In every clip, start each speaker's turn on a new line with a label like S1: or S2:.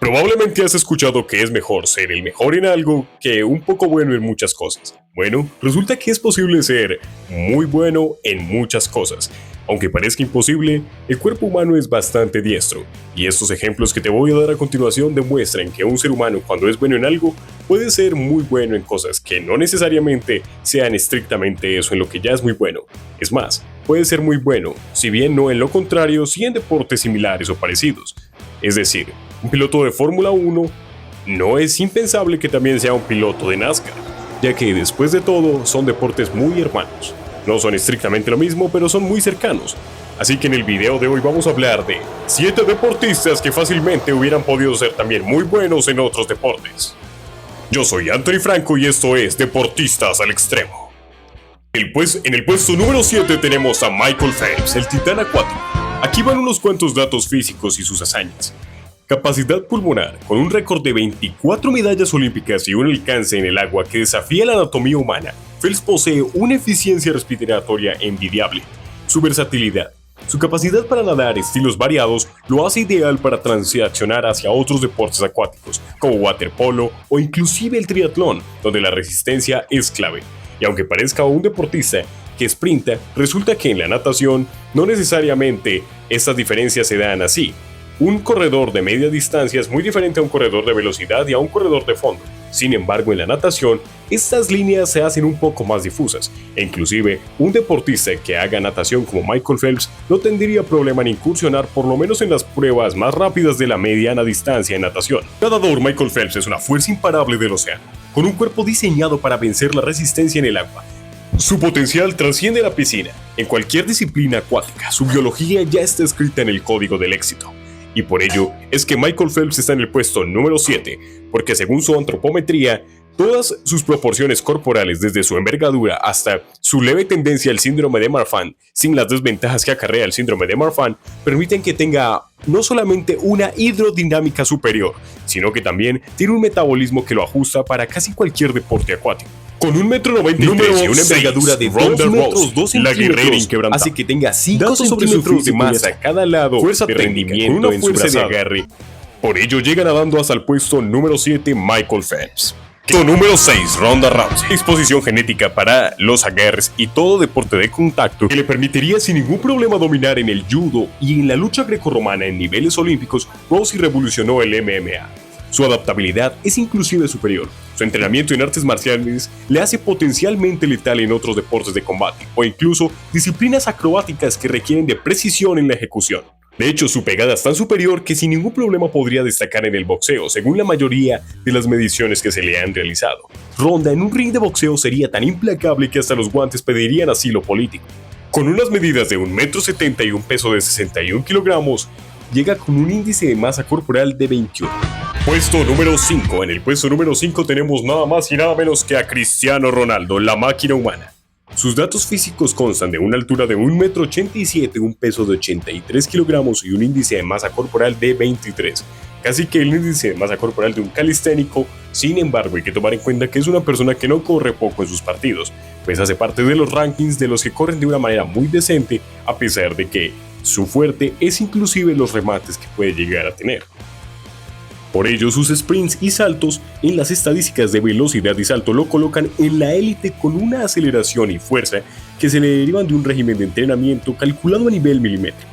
S1: Probablemente has escuchado que es mejor ser el mejor en algo que un poco bueno en muchas cosas. Bueno, resulta que es posible ser muy bueno en muchas cosas. Aunque parezca imposible, el cuerpo humano es bastante diestro, y estos ejemplos que te voy a dar a continuación demuestran que un ser humano cuando es bueno en algo puede ser muy bueno en cosas que no necesariamente sean estrictamente eso en lo que ya es muy bueno. Es más, puede ser muy bueno, si bien no en lo contrario, sí en deportes similares o parecidos. Es decir, un piloto de Fórmula 1 no es impensable que también sea un piloto de NASCAR, ya que después de todo son deportes muy hermanos. No son estrictamente lo mismo, pero son muy cercanos. Así que en el video de hoy vamos a hablar de 7 deportistas que fácilmente hubieran podido ser también muy buenos en otros deportes. Yo soy Anthony Franco y esto es Deportistas al Extremo. En el puesto número 7 tenemos a Michael Phelps, el titán acuático. Aquí van unos cuantos datos físicos y sus hazañas. Capacidad pulmonar, con un récord de 24 medallas olímpicas y un alcance en el agua que desafía la anatomía humana, Phelps posee una eficiencia respiratoria envidiable. Su versatilidad, su capacidad para nadar estilos variados lo hace ideal para transaccionar hacia otros deportes acuáticos, como waterpolo o inclusive el triatlón, donde la resistencia es clave. Y aunque parezca un deportista que sprinta, resulta que en la natación no necesariamente estas diferencias se dan así. Un corredor de media distancia es muy diferente a un corredor de velocidad y a un corredor de fondo. Sin embargo, en la natación, estas líneas se hacen un poco más difusas, e inclusive un deportista que haga natación como Michael Phelps no tendría problema en incursionar por lo menos en las pruebas más rápidas de la mediana distancia en natación. El nadador Michael Phelps es una fuerza imparable del océano, con un cuerpo diseñado para vencer la resistencia en el agua. Su potencial trasciende la piscina. En cualquier disciplina acuática, su biología ya está escrita en el código del éxito. Y por ello es que Michael Phelps está en el puesto número 7, porque según su antropometría, todas sus proporciones corporales, desde su envergadura hasta su leve tendencia al síndrome de Marfan, sin las desventajas que acarrea el síndrome de Marfan, permiten que tenga no solamente una hidrodinámica superior, sino que también tiene un metabolismo que lo ajusta para casi cualquier deporte acuático. Con 1,93 m y una envergadura de 2 metros 2 centímetros, hace que tenga 5 centímetros de masa a cada lado, fuerza de rendimiento en su fuerza de agarre. Por ello llega nadando hasta el puesto número 7 Michael Phelps. Puesto número 6, Ronda Rousey. Disposición genética para los agarres y todo deporte de contacto que le permitiría sin ningún problema dominar en el judo y en la lucha grecorromana en niveles olímpicos. Rousey revolucionó el MMA. Su adaptabilidad es inclusive superior. Su entrenamiento en artes marciales le hace potencialmente letal en otros deportes de combate o incluso disciplinas acrobáticas que requieren de precisión en la ejecución. De hecho, su pegada es tan superior que sin ningún problema podría destacar en el boxeo, según la mayoría de las mediciones que se le han realizado. Ronda en un ring de boxeo sería tan implacable que hasta los guantes pedirían asilo político. Con unas medidas de 1,70 m y un peso de 61 kilogramos, llega con un índice de masa corporal de 21. Puesto número 5. En el puesto número 5 tenemos nada más y nada menos que a Cristiano Ronaldo, la máquina humana. Sus datos físicos constan de una altura de 1,87 m, un peso de 83 kilogramos y un índice de masa corporal de 23. Casi que el índice de masa corporal de un calisténico. Sin embargo, hay que tomar en cuenta que es una persona que no corre poco en sus partidos, pues hace parte de los rankings de los que corren de una manera muy decente, a pesar de que su fuerte es inclusive los remates que puede llegar a tener. Por ello, sus sprints y saltos en las estadísticas de velocidad y salto lo colocan en la élite con una aceleración y fuerza que se le derivan de un régimen de entrenamiento calculado a nivel milimétrico.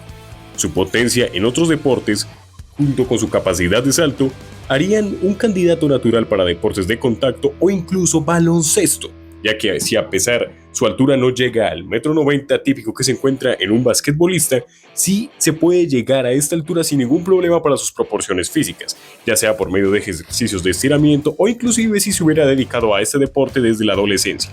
S1: Su potencia en otros deportes, junto con su capacidad de salto, harían un candidato natural para deportes de contacto o incluso baloncesto, ya que si a pesar su altura no llega al 1,90 m típico que se encuentra en un basquetbolista, sí se puede llegar a esta altura sin ningún problema para sus proporciones físicas, ya sea por medio de ejercicios de estiramiento o inclusive si se hubiera dedicado a este deporte desde la adolescencia.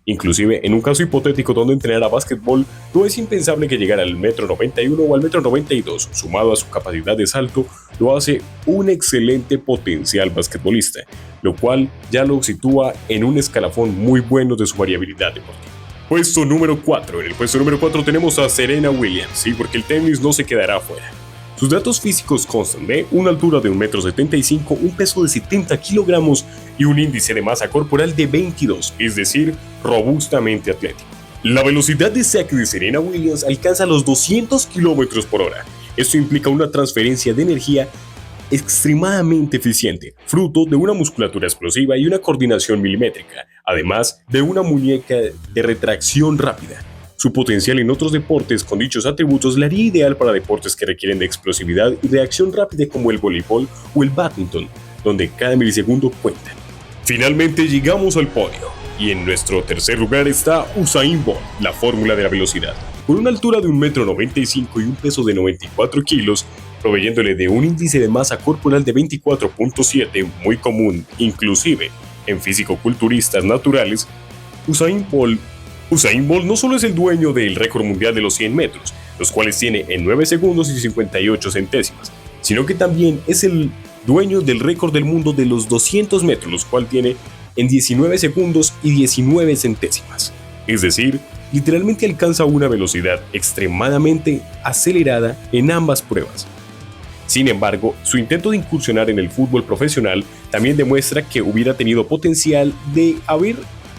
S1: Inclusive en un caso hipotético donde entrenara básquetbol, no es impensable que llegara al 1,91 m o al 1,92 m, sumado a su capacidad de salto, lo hace un excelente potencial basquetbolista, lo cual ya lo sitúa en un escalafón muy bueno de su variabilidad deportiva. Puesto número 4. En el puesto número 4 tenemos a Serena Williams, sí, porque el tenis no se quedará afuera. Sus datos físicos constan de una altura de 1,75 m, un peso de 70 kilogramos y un índice de masa corporal de 22, es decir, robustamente atlético. La velocidad de saque de Serena Williams alcanza los 200 km/h. Esto implica una transferencia de energía extremadamente eficiente, fruto de una musculatura explosiva y una coordinación milimétrica, además de una muñeca de retracción rápida. Su potencial en otros deportes con dichos atributos le haría ideal para deportes que requieren de explosividad y reacción rápida como el voleibol o el bádminton, donde cada milisegundo cuenta. Finalmente llegamos al podio, y en nuestro tercer lugar está Usain Bolt, la fórmula de la velocidad. Con una altura de 1,95 m y un peso de 94 kilos, proveyéndole de un índice de masa corporal de 24.7, muy común, inclusive en fisicoculturistas naturales, Usain Bolt no solo es el dueño del récord mundial de los 100 metros, los cuales tiene en 9 segundos y 58 centésimas, sino que también es el dueño del récord del mundo de los 200 metros, los cuales tiene en 19 segundos y 19 centésimas. Es decir, literalmente alcanza una velocidad extremadamente acelerada en ambas pruebas. Sin embargo, su intento de incursionar en el fútbol profesional también demuestra que hubiera tenido potencial de haber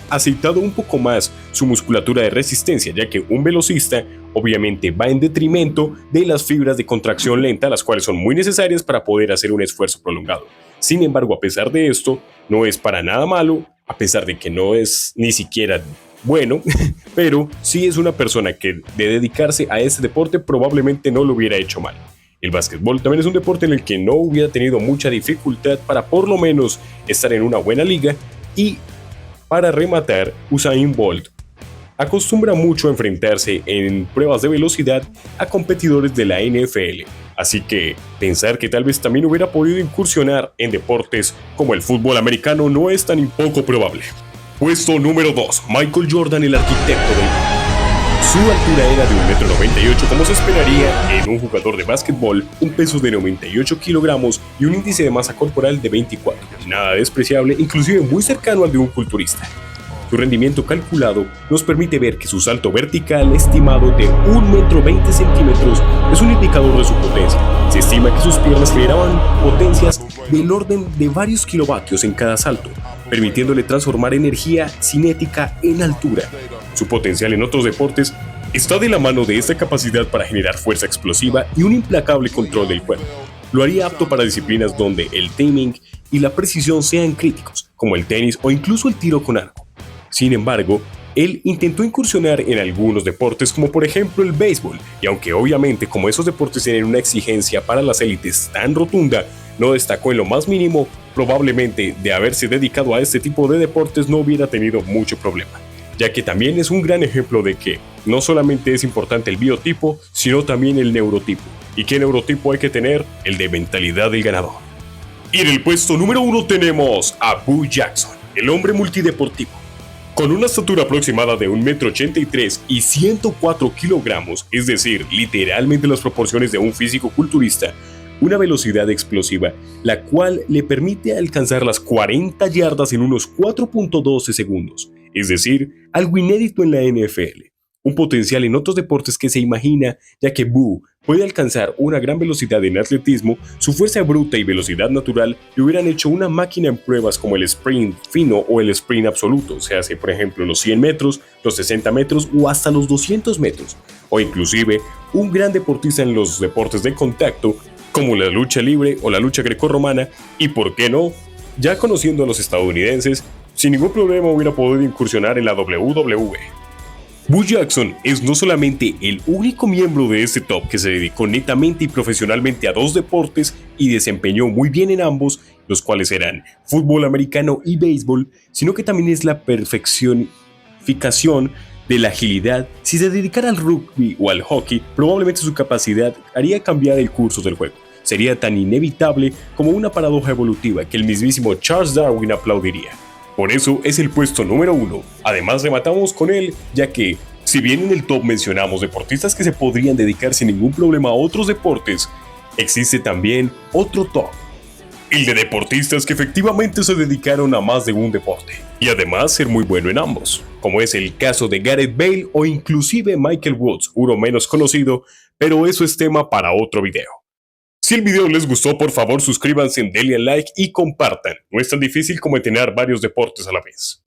S1: aceitado un poco más su musculatura de resistencia, ya que un velocista obviamente va en detrimento de las fibras de contracción lenta, las cuales son muy necesarias para poder hacer un esfuerzo prolongado. Sin embargo, a pesar de esto, no es para nada malo, a pesar de que no es ni siquiera bueno, pero sí es una persona que de dedicarse a este deporte probablemente no lo hubiera hecho mal. El básquetbol también es un deporte en el que no hubiera tenido mucha dificultad para por lo menos estar en una buena liga. Y para rematar, Usain Bolt acostumbra mucho a enfrentarse en pruebas de velocidad a competidores de la NFL, así que pensar que tal vez también hubiera podido incursionar en deportes como el fútbol americano no es tan poco probable. Puesto número 2, Michael Jordan, el arquitecto del mundo. Su altura era de 1,98 m como se esperaría en un jugador de básquetbol, un peso de 98 kilogramos y un índice de masa corporal de 24, nada despreciable, inclusive muy cercano al de un culturista. Su rendimiento calculado nos permite ver que su salto vertical estimado de 1,20 m es un indicador de su potencia. Se estima que sus piernas generaban potencias del orden de varios kilovatios en cada salto, permitiéndole transformar energía cinética en altura. Su potencial en otros deportes está de la mano de esta capacidad para generar fuerza explosiva y un implacable control del cuerpo. Lo haría apto para disciplinas donde el timing y la precisión sean críticos, como el tenis o incluso el tiro con arco. Sin embargo, él intentó incursionar en algunos deportes como por ejemplo el béisbol, y aunque obviamente como esos deportes tienen una exigencia para las élites tan rotunda, no destacó en lo más mínimo, probablemente de haberse dedicado a este tipo de deportes no hubiera tenido mucho problema, ya que también es un gran ejemplo de que no solamente es importante el biotipo, sino también el neurotipo. ¿Y qué neurotipo hay que tener? El de mentalidad del ganador. Y en el puesto número 1 tenemos a Bo Jackson, el hombre multideportivo. Con una estatura aproximada de 1,83 m y 104 kilogramos, es decir, literalmente las proporciones de un físico-culturista, una velocidad explosiva, la cual le permite alcanzar las 40 yardas en unos 4.12 segundos, es decir, algo inédito en la NFL. Un potencial en otros deportes que se imagina, ya que Bo puede alcanzar una gran velocidad en atletismo, su fuerza bruta y velocidad natural le hubieran hecho una máquina en pruebas como el sprint fino o el sprint absoluto, se hace por ejemplo los 100 metros, los 60 metros o hasta los 200 metros, o inclusive un gran deportista en los deportes de contacto como la lucha libre o la lucha grecorromana, y por qué no, ya conociendo a los estadounidenses, sin ningún problema hubiera podido incursionar en la WWE. Bo Jackson es no solamente el único miembro de este top que se dedicó netamente y profesionalmente a dos deportes y desempeñó muy bien en ambos, los cuales eran fútbol americano y béisbol, sino que también es la perfección de la agilidad. Si se dedicara al rugby o al hockey, probablemente su capacidad haría cambiar el curso del juego. Sería tan inevitable como una paradoja evolutiva que el mismísimo Charles Darwin aplaudiría. Por eso es el puesto número 1. Además rematamos con él, ya que, si bien en el top mencionamos deportistas que se podrían dedicar sin ningún problema a otros deportes, existe también otro top. El de deportistas que efectivamente se dedicaron a más de un deporte, y además ser muy bueno en ambos, como es el caso de Gareth Bale o inclusive Michael Woods, uno menos conocido, pero eso es tema para otro video. Si el video les gustó, por favor suscríbanse, denle like y compartan. No es tan difícil como entrenar varios deportes a la vez.